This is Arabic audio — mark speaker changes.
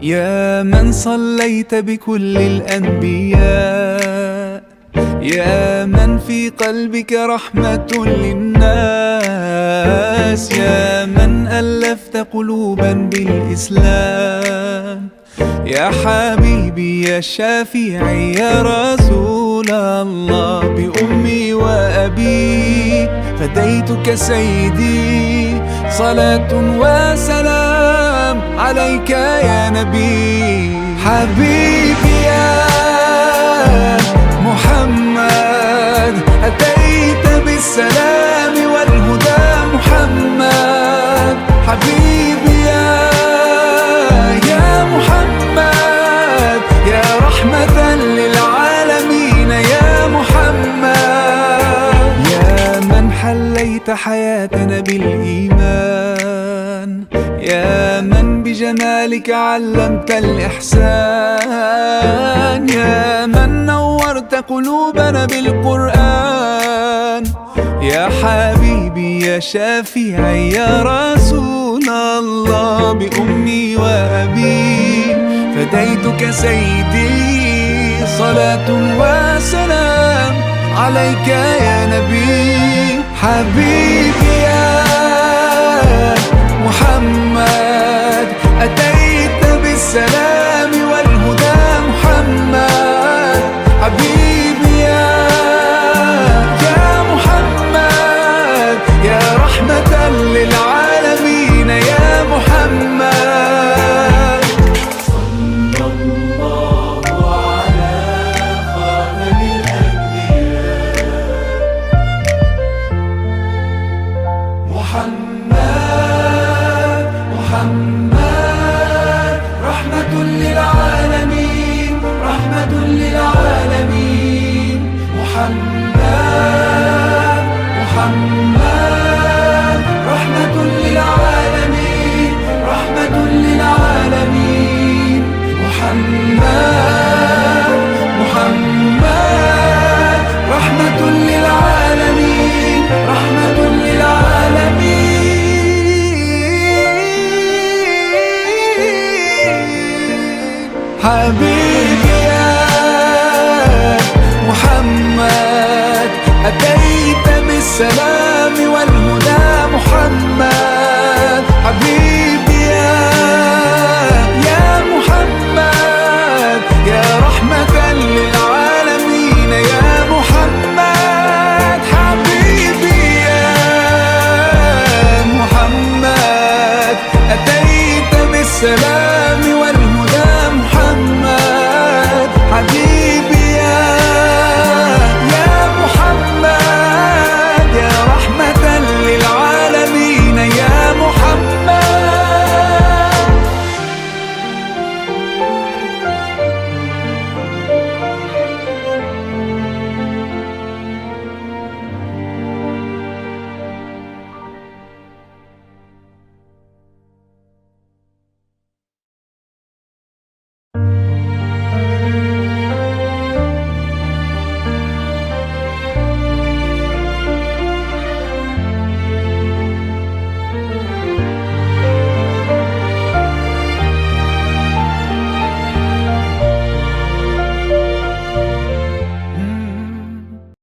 Speaker 1: يا من صليت بكل الأنبياء، يا من في قلبك رحمة للناس، يا من ألفت قلوبا بالإسلام، يا حبيبي يا شافعي يا رسول الله، بأمي وأبي فديتك سيدي، صلاة وسلام عليك يا نبي. حبيبي يا محمد أتيت بالسلام والهدى محمد، حبيبي يا محمد يا رحمة للعالمين يا محمد، يا من حليت حياتنا بالإيمان، يا من بجمالك علمت الإحسان، يا من نورت قلوبنا بالقرآن، يا حبيبي يا شافعي يا رسول الله، بأمي وأبي فديتك سيدي، صلاة وسلام عليك يا نبي. حبيبي يا محمد أتيت بالسلام والهدى محمد، حبيبي يا محمد يا رحمة للعالمين يا محمد. صلى الله على خاتم الأنبياء محمد، محمد رحمة للعالمين، رحمة للعالمين، محمد، محمد رحمة للعالمين، رحمة للعالمين، محمد، محمد رحمة للعالمين، رحمة للعالمين. حبيبي يا محمد أتيت بالسلام